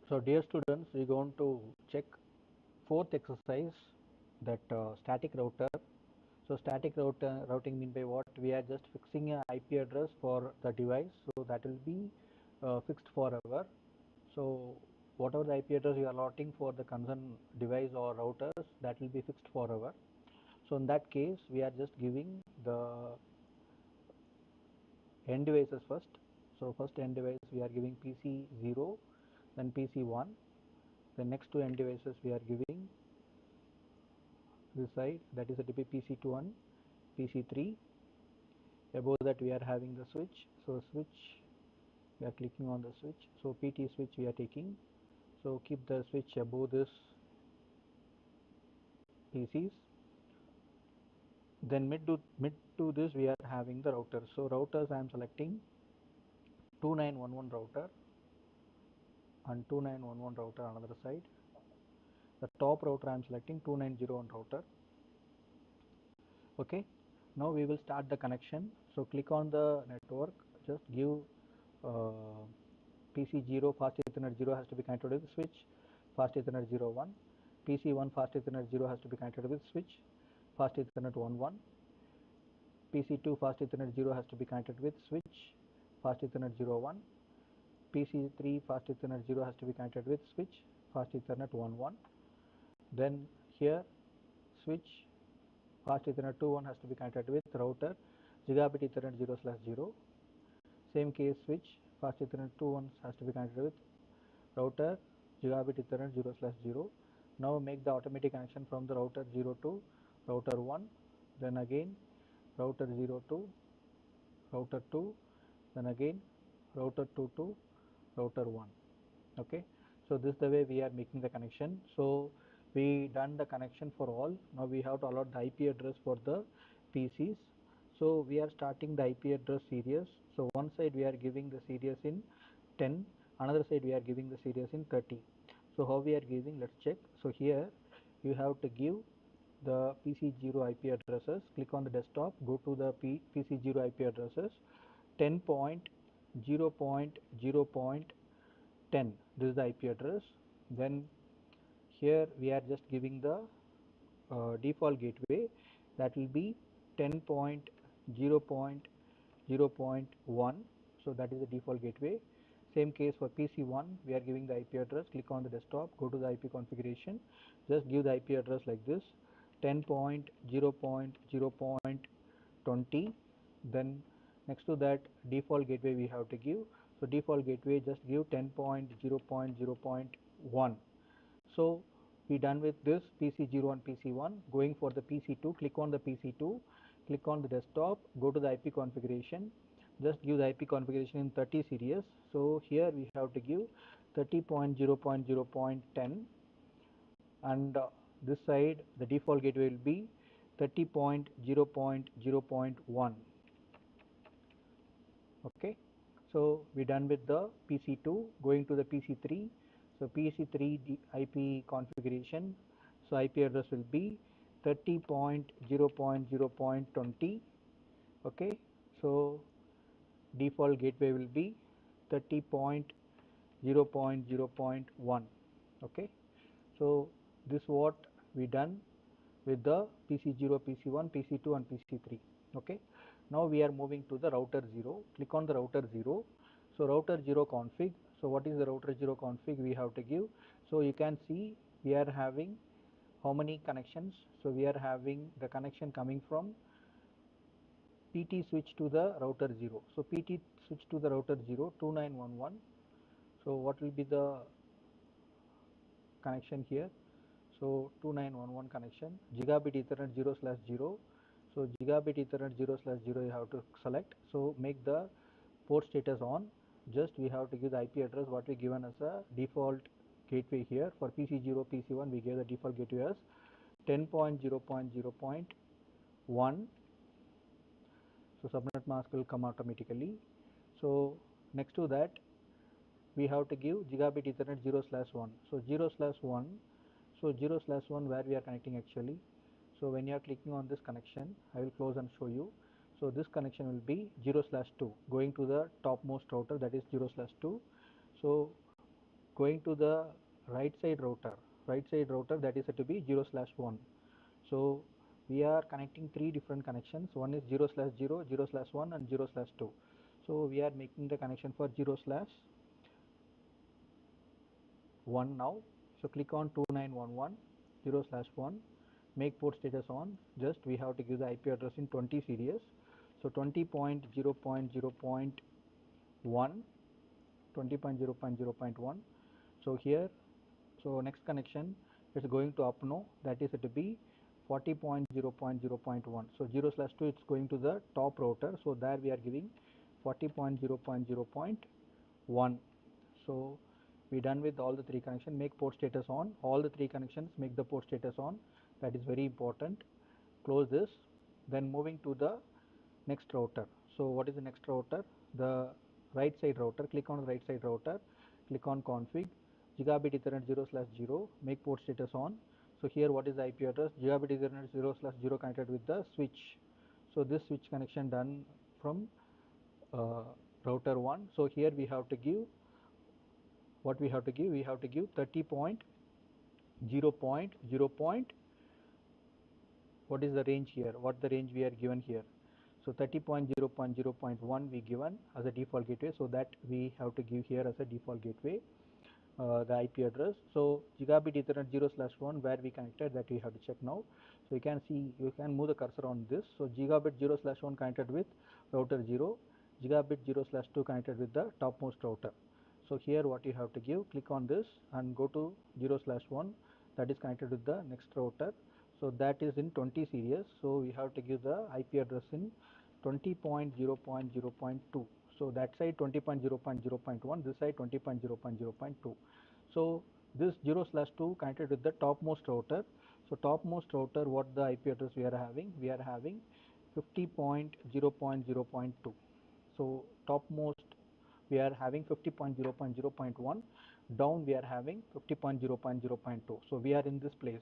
So dear students, we are going to check fourth exercise, that static router. So static routing mean by what? We are just fixing a IP address for the device, so that will be fixed forever. So whatever the IP address you are allotting for the concerned device or routers, that will be fixed forever. So in that case, we are just giving the end devices first. So first end device we are giving PC0, then PC1. The next two end devices we are giving this side, that is a PC2 PC3. Above that we are having the switch. So switch, we are clicking on the switch. So PT switch we are taking. So keep the switch above this PCs. Then mid to this we are having the router. So routers I am selecting 2911 router and 2911 router on another side. The top router I am selecting 2901 router. Okay, now we will start the connection. So click on the network, just give PC0 fast Ethernet 0 has to be connected with switch, fast Ethernet 01. PC1 fast Ethernet 0 has to be connected with switch, fast Ethernet 11. PC2 fast Ethernet 0 has to be connected with switch, fast Ethernet 01. PC3 fast Ethernet 0 has to be connected with switch, fast Ethernet 11. Then here switch, fast Ethernet 21 has to be connected with router, gigabit Ethernet 0/0. Same case switch, fast Ethernet 21 has to be connected with router, gigabit Ethernet 0/0. Now make the automatic connection from the router 0 to router 1, then again router 0 to router 2, then again router 2 to router 1. Okay, so this is the way we are making the connection. So we done the connection for all. Now we have to allot the IP address for the PCs. So we are starting the IP address series. So one side we are giving the series in 10, another side we are giving the series in 30. So how we are giving, let's check. So here you have to give the PC0 IP addresses. Click on the desktop, go to the PC0 IP addresses 10.0.0.10. This is the IP address. Then here we are just giving the default gateway, that will be 10.0.0.1. so that is the default gateway. Same case for PC1, we are giving the IP address. Click on the desktop, go to the IP configuration, just give the IP address like this 10.0.0.20. then next to that default gateway we have to give. So default gateway, just give 10.0.0.1. So we done with this PC0 and PC1. Going for the PC2, click on the PC2, click on the desktop, go to the IP configuration, just give the IP configuration in 30 series. So here we have to give 30.0.0.10, and this side the default gateway will be 30.0.0.1. Okay, so we done with the PC2. Going to the PC3. So PC3 IP configuration, so IP address will be 30.0.0.20. okay, so default gateway will be 30.0.0.1. okay, so this what we done with the PC0, PC1, PC2 and PC3. okay, now we are moving to the router 0. Click on the router 0. So router 0 config. So what is the router 0 config we have to give? So you can see we are having how many connections. So we are having the connection coming from PT switch to the router 0. So PT switch to the router 0 2911. So what will be the connection here? So 2911 connection, gigabit Ethernet 0/0. So gigabit Ethernet 0/0 you have to select. So make the port status on. Just we have to give the IP address what we given as a default gateway here. For PC0, PC1 we gave the default gateway as 10.0.0.1. So subnet mask will come automatically. So next to that we have to give gigabit Ethernet 0/1. So 0/1. So 0/1 where we are connecting actually. So when you are clicking on this connection, I will close and show you. So this connection will be 0/2 going to the topmost router, that is 0/2. So going to the right side router that is said to be 0/1. So we are connecting three different connections. One is 0/0, 0/1 and 0/2. So we are making the connection for 0/1 now. So click on 2911 0/1, make port status on. Just we have to give the IP address in 20 series. So 20.0.0.1, 20.0.0.1. So here, so next connection is going to UPNO, that is to be 40.0.0.1. So 0/2 it's going to the top router, so there we are giving 40.0.0.1. So we done with all the three connections. Make port status on. All the three connections, make the port status on. That is very important. Close this. Then moving to the next router. So what is the next router? The right side router. Click on the right side router. Click on config. Gigabit Ethernet 0/0. Make port status on. So here what is the IP address? Gigabit Ethernet 0/0 connected with the switch. So this switch connection done from router 1. So here we have to give what we have to give. We have to give 30.0.0. What is the range here? What the range we are given here? So 30.0.0.1 we given as a default gateway, so that we have to give here as a default gateway the IP address. So Gigabit Ethernet 0/1 where we connected, that we have to check now. So you can see, you can move the cursor on this. So Gigabit 0/1 connected with router 0, Gigabit 0/2 connected with the topmost router. So here what you have to give, click on this and go to 0/1, that is connected with the next router. So that is in 20 series. So we have to give the IP address in 20.0.0.2. So that side 20.0.0.1, this side 20.0.0.2. So this 0/2 connected with the topmost router. So topmost router, what the IP address we are having? We are having 50.0.0.2. So topmost we are having 50.0.0.1, down we are having 50.0.0.2. So we are in this place.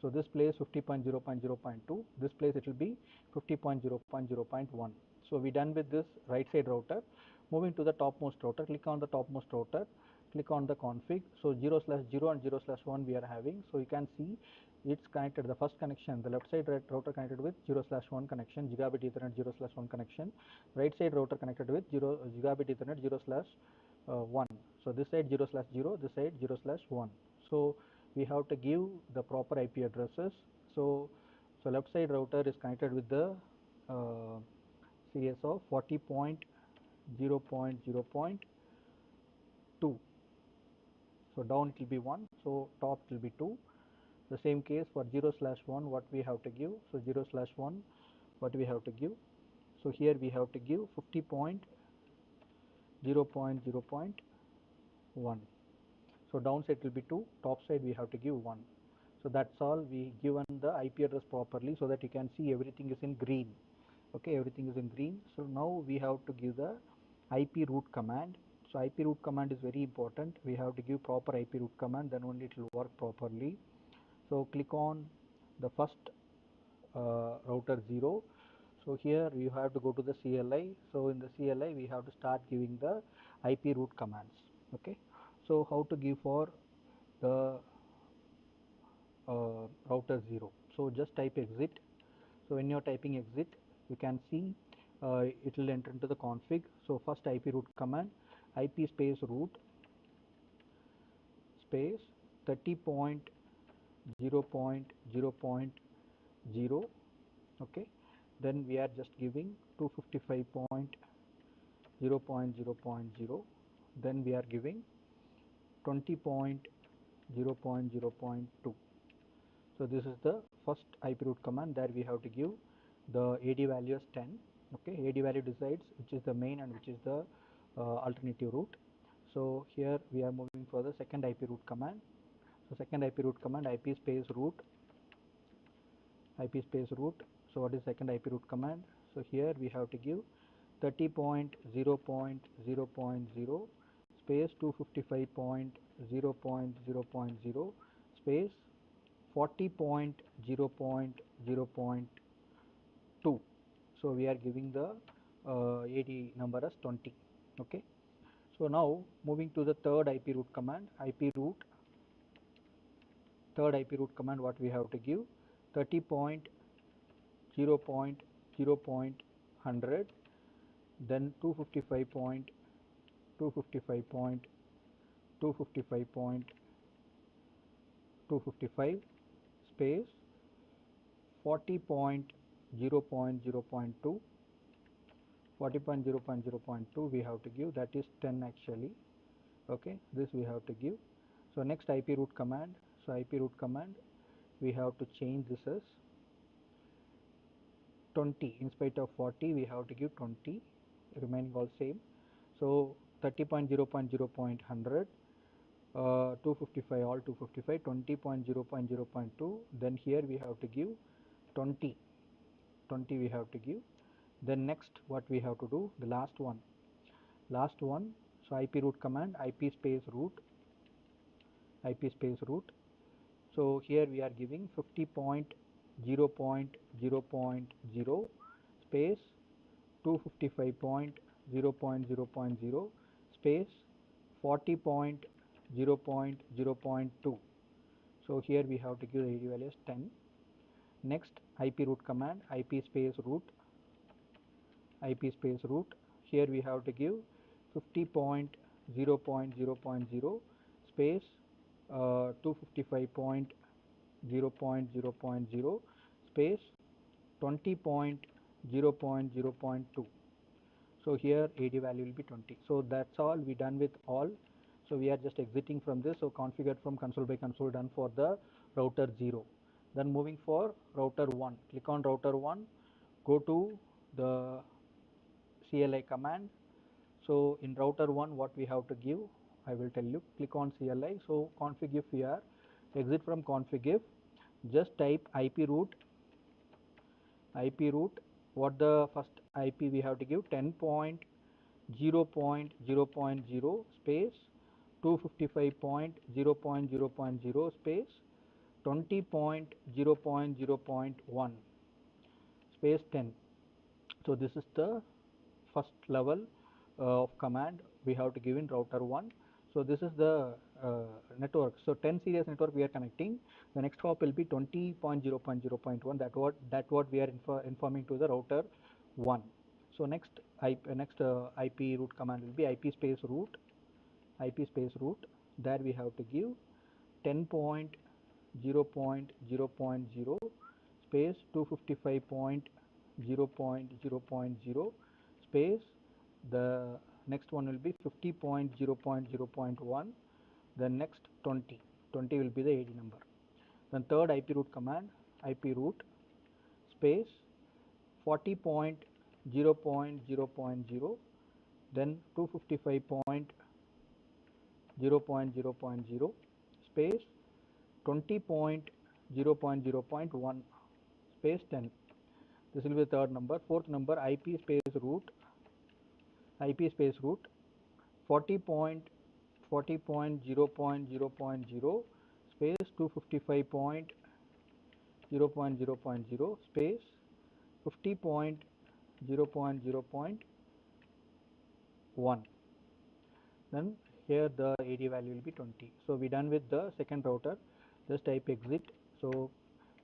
So this place 50.0.0.2, this place it will be 50.0.0.1. So we done with this right side router. Moving to the topmost router, click on the topmost router, click on the config. So 0/0 and 0/1 we are having. So you can see it's connected, the first connection, the left side router connected with 0/1 connection, Gigabit Ethernet 0/1 connection, right side router connected with Gigabit Ethernet 0/1. So this side 0/0, this side 0/1. So we have to give the proper IP addresses. So left side router is connected with the series of 40.0.0.2. So down it will be 1, so top it will be 2. The same case for 0/1, what we have to give. So 0/1, what we have to give. So here we have to give 50.0.0.1. So downside will be 2, top side we have to give 1. So that's all. We given the IP address properly, so that you can see everything is in green. Okay, everything is in green. So now we have to give the IP root command. So IP root command is very important. We have to give proper IP root command, then only it will work properly. So click on the first router 0. So here you have to go to the CLI. So in the CLI we have to start giving the IP root commands. Okay, so how to give for the router 0? So just type exit. So when you're typing exit, you can see it will enter into the config. So first IP root command, IP space root space 30.0.0.0. Okay, then we are just giving 255.0.0.0. then we are giving 20.0.0.2. so this is the first IP root command. There we have to give the AD value as 10. Okay, AD value decides which is the main and which is the alternative route. So here we are moving for the second IP root command. So second IP root command, IP space root. So what is second IP root command? So here we have to give 30.0.0.0 space 255.0.0.0 space 40.0.0.2. So we are giving the AD number as 20. Okay, So now moving to the third IP root command, third IP root command, what we have to give 30.0.0.100, then 255.255.255.255 space 40.0.0.2, 40.0.0.2 we have to give, that is 10 actually. Okay, this we have to give. So next IP root command, we have to change this as 20. In spite of 40 we have to give 20, remaining all same. So 30.0.0.100, 255, all 255, 20.0.0.2, then here we have to give 20 we have to give. Then next what we have to do, the last one, so IP root command, IP space root. So here we are giving 50.0.0.0 space 255.0.0.0 space 40.0.0.2. So here we have to give the AD value as 10. Next IP root command, IP space root. Here we have to give 50.0.0.0 space 255.0.0.0 space 20.0.0.2. So here AD value will be 20. So that's all we done with all. So we are just exiting from this. So configured from console by console done for the router 0. Then moving for router 1. Click on router 1. Go to the CLI command. So in router 1 what we have to give, I will tell you. Click on CLI. So config if here, exit from config if, just type IP root. What the first IP we have to give, 10.0.0.0 space 255.0.0.0 space 20.0.0.1 space 10. So this is the first level of command we have to give in router 1. So this is the network. So 10 series network we are connecting. The next hop will be 20.0.0.1. That what we are informing to the router 1. So next IP root command will be IP space root. There we have to give 10.0.0.0 space 255.0.0.0 space, the next one will be 50.0.0.1, then next 20 will be the AD number. Then third IP root command, IP root space 40.0.0.0, then 255.0.0.0 space 20.0.0.1 space 10. This will be the third number. Fourth number, IP space root 40.0.0.0 space 255.0.0.0 space 50.0.0.1. Then here the AD value will be 20. So we done with the second router. Just type exit. So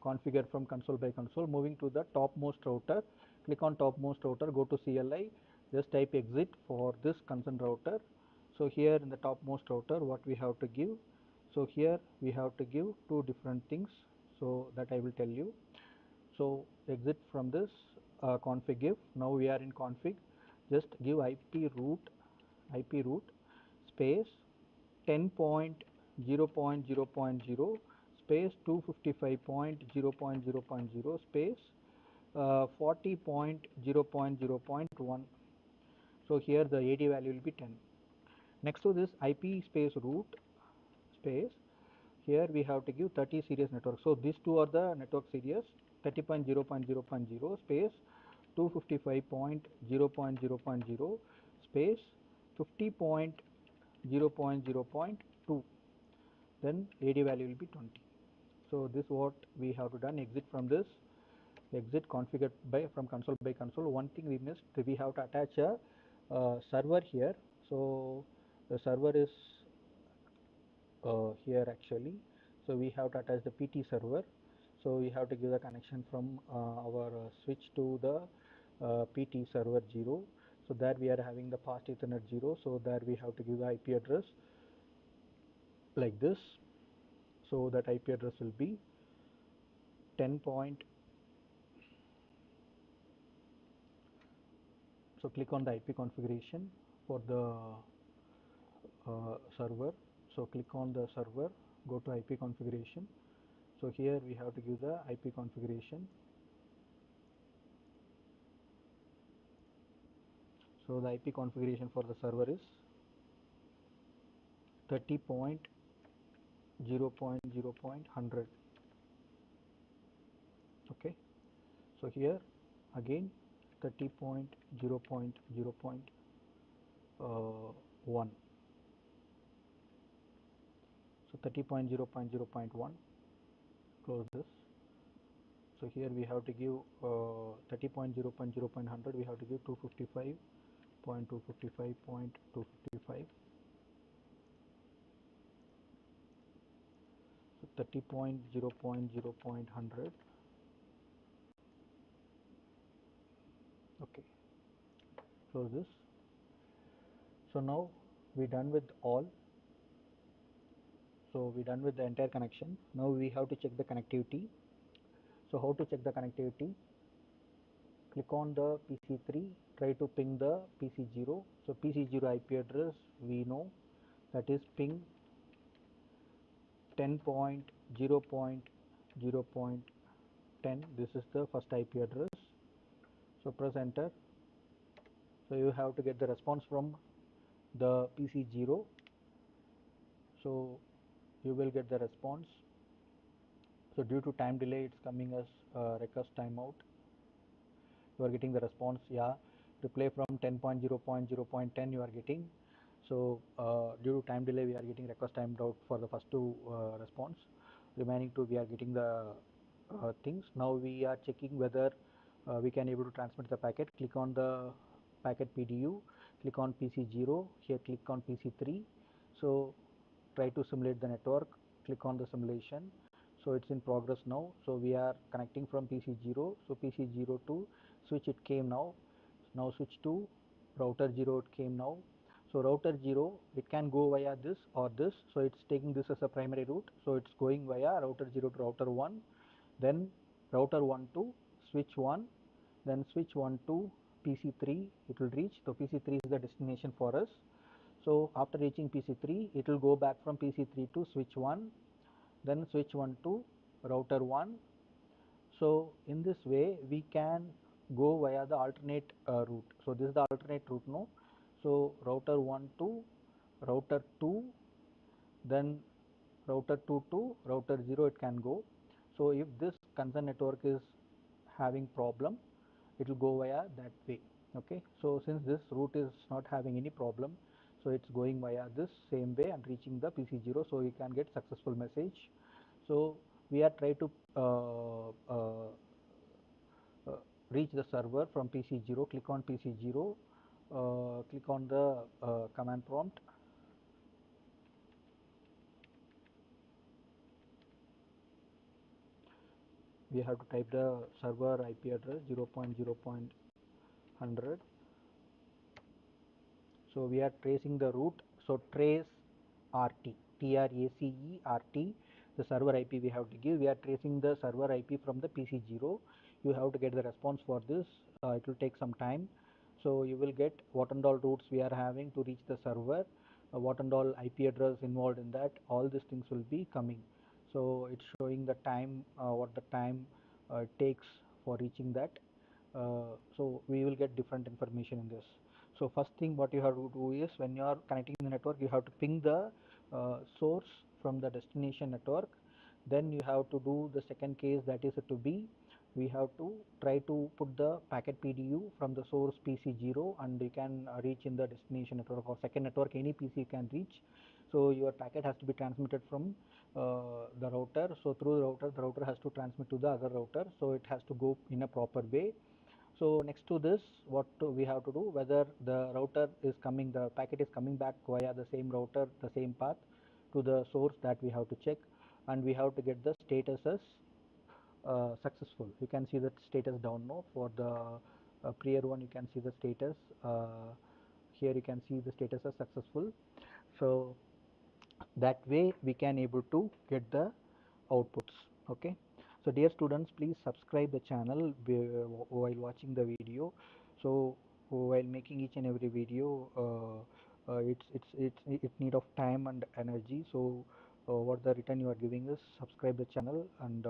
configure from console by console. Moving to the topmost router. Click on topmost router. Go to CLI. Just type exit for this concerned router. So here in the topmost router, what we have to give? So here we have to give two different things. So that I will tell you. So exit from this config if. Now we are in config. Just give IP root space 10.0.0.0 space 255.0.0.0 space 40.0.0.1. So here the AD value will be 10. Next to this IP space root space, here we have to give 30 series network. So these two are the network series, 30.0.0.0 space 255.0.0.0 space 50.0.0.2. Then AD value will be 20. So this what we have to done. Exit from this. Exit configured by from console by console. One thing we missed, we have to attach a server here. So The server is here actually. So we have to attach the PT server. So we have to give the connection from our switch to the PT server 0. So there we are having the fast Ethernet 0. So there we have to give the IP address like this. So that IP address will be 10 point. So click on the IP configuration for the server. So click on the server, go to IP configuration. So here we have to give the IP configuration. So the IP configuration for the server is 30.0.0.100. Okay. So here again 30.0.0.1. So 30.0.0.1. Close this. So here we have to give 30.0.0.100. We have to give 255.255.255. So 30.0.0.100. Okay. Close this. So now we done with all. So we done with the entire connection. Now we have to check the connectivity. So how to check the connectivity? Click on the PC3, try to ping the PC0. So PC0 IP address we know, that is ping 10.0.0.10. This is the first IP address. So press enter. So you have to get the response from the PC0. So you will get the response. So due to time delay, it's coming as request timeout. You are getting the response. Yeah, replay from 10.0.0.10 you are getting. So due to time delay, we are getting request timed out for the first two response. Remaining two we are getting the things. Now we are checking whether we can able to transmit the packet. Click on the packet PDU, click on PC0, here click on PC3. So try to simulate the network, click on the simulation. So it's in progress now. So we are connecting from PC0. So PC0 to switch it came now. Now switch to router 0 it came now. So router 0 it can go via this or this. So it's taking this as a primary route. So it's going via router 0 to router 1. Then router 1 to switch 1. Then switch 1 to PC3 it will reach. So PC3 is the destination for us. So after reaching PC3 it will go back from PC3 to switch 1. Then switch 1 to router 1. So in this way we can go via the alternate route. So this is the alternate route now. So router 1 to router 2, then router 2 to router 0 it can go. So if this concerned network is having problem, it will go via that way. Okay, so since this route is not having any problem, so it's going via this same way and reaching the PC0, so you can get successful message. So we are trying to reach the server from PC0. Click on PC0, click on the command prompt. We have to type the server IP address 0.0.100. So we are tracing the route. So trace RT, TRACE the server IP we have to give. We are tracing the server IP from the PC0. You have to get the response for this. It will take some time. So you will get what and all routes we are having to reach the server, what and all IP address involved in that. All these things will be coming. So it's showing the time, what the time takes for reaching that. So we will get different information in this. So first thing what you have to do is when you are connecting the network, you have to ping the source from the destination network. Then you have to do the second case, that is to be, we have to try to put the packet PDU from the source PC0 and you can reach in the destination network or second network, any PC you can reach. So your packet has to be transmitted from the router. So through the router has to transmit to the other router. So it has to go in a proper way. So next to this, what we have to do, whether the router is coming, the packet is coming back via the same router, the same path to the source, that we have to check, and we have to get the status as successful. You can see the status down now. For the prior one, you can see the status. Here you can see the status as successful. So that way we can able to get the outputs. Okay, so dear students, please subscribe the channel while watching the video. So while making each and every video, it need of time and energy. So what the return you are giving is subscribe the channel and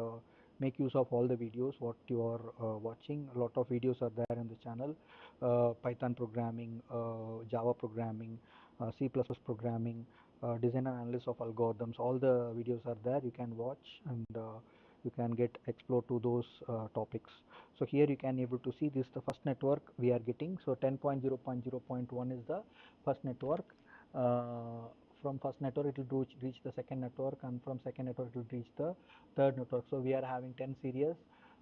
make use of all the videos what you are watching. A lot of videos are there in the channel: Python programming, Java programming, C++ programming, design and analysis of algorithms. All the videos are there, you can watch, and you can get explore to those topics. So here you can able to see this the first network we are getting. So 10.0.0.1 is the first network. From first network it will reach the second network, and from second network it will reach the third network. So we are having 10 series,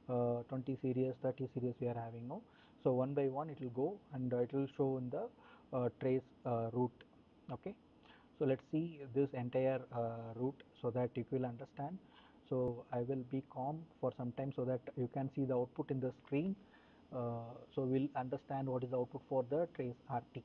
20 series, 30 series we are having now. So one by one it will go, and it will show in the trace route. Okay, so let's see this entire route so that you will understand. So I will be calm for some time so that you can see the output in the screen. So we'll understand what is the output for the trace RT.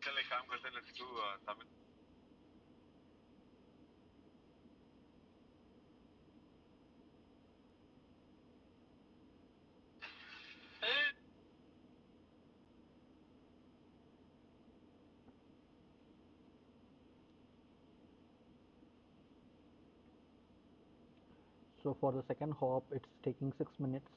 चले काम करते हैं, let's do Tamil. So for the second hop it's taking 6 minutes.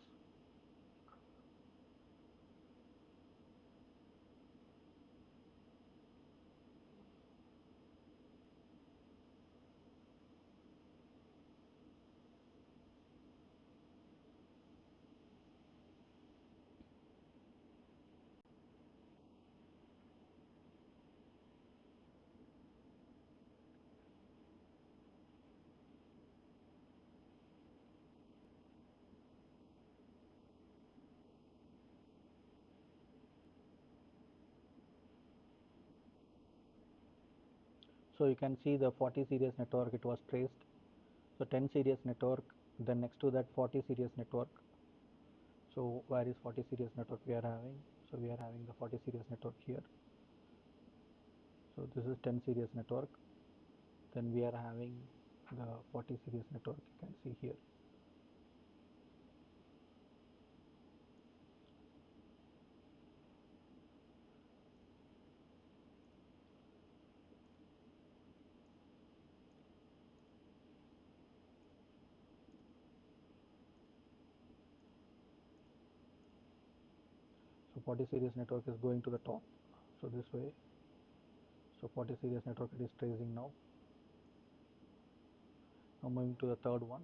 So you can see the 40 series network, it was traced. So 10 series network, then next to that 40 series network. So where is 40 series network we are having? So we are having the 40 series network here. So this is 10 series network. Then we are having the 40 series network, you can see here. So 40 series network is going to the top. So this way. So 40 series network it is tracing now. Now moving to the third one.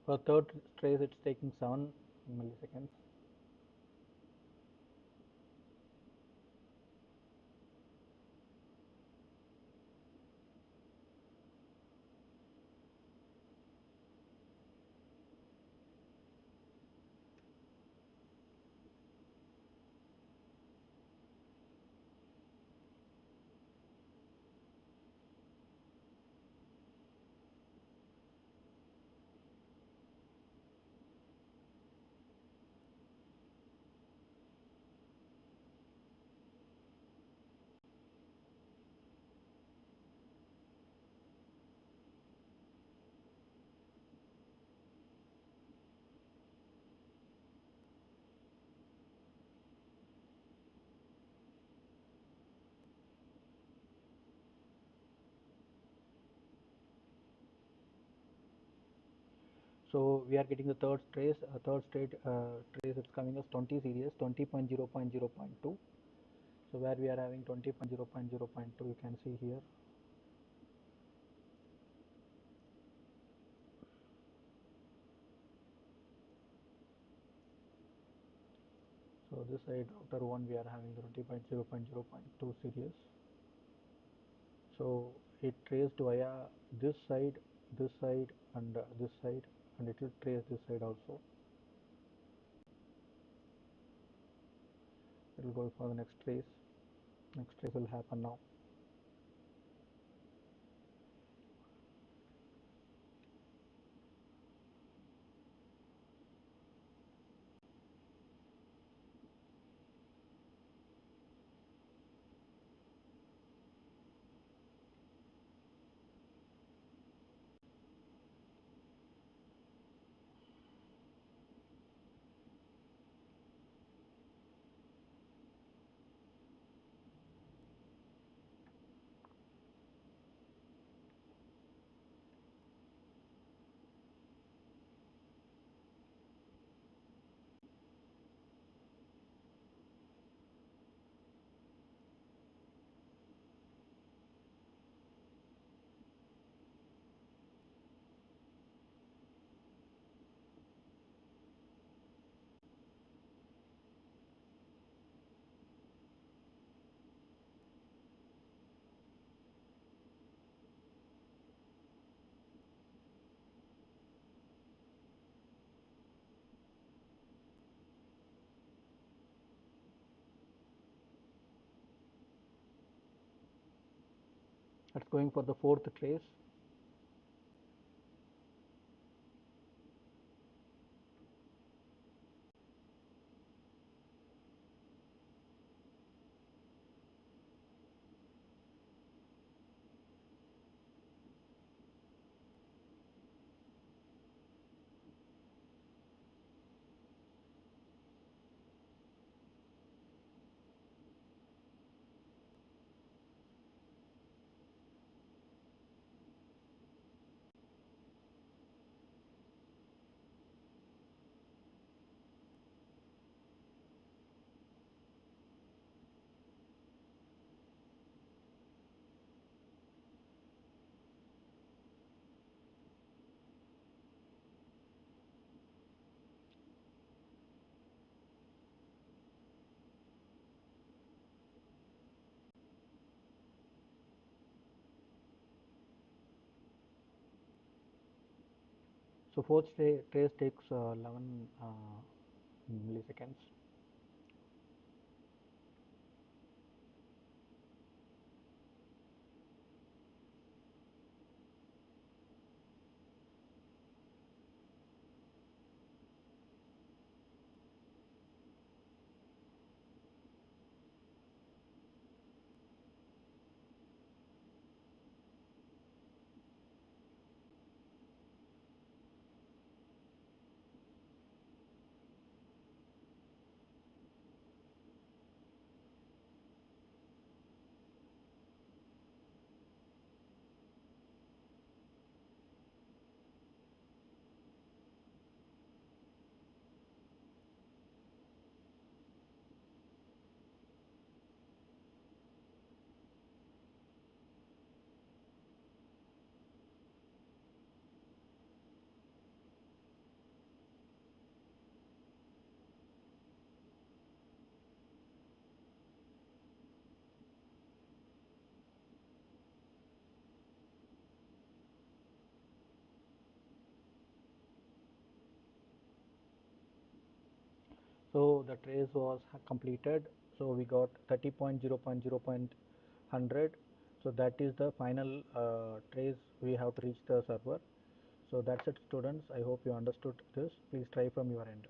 For third trace, it's taking 7 milliseconds. So we are getting the third trace. Third state trace, it's coming as 20 series, 20.0.0.2. So where we are having 20.0.0.2, you can see here. So this side router 1, we are having the 20.0.0.2 series. So it traced via this side, and this side, and it will trace this side also. It will go for the next trace. Next trace will happen now. It's going for the fourth trace. So fourth trace takes 11 milliseconds. So the trace was completed. So we got 30.0.0.100. So that is the final trace we have to reach the server. So that's it, students. I hope you understood this. Please try from your end.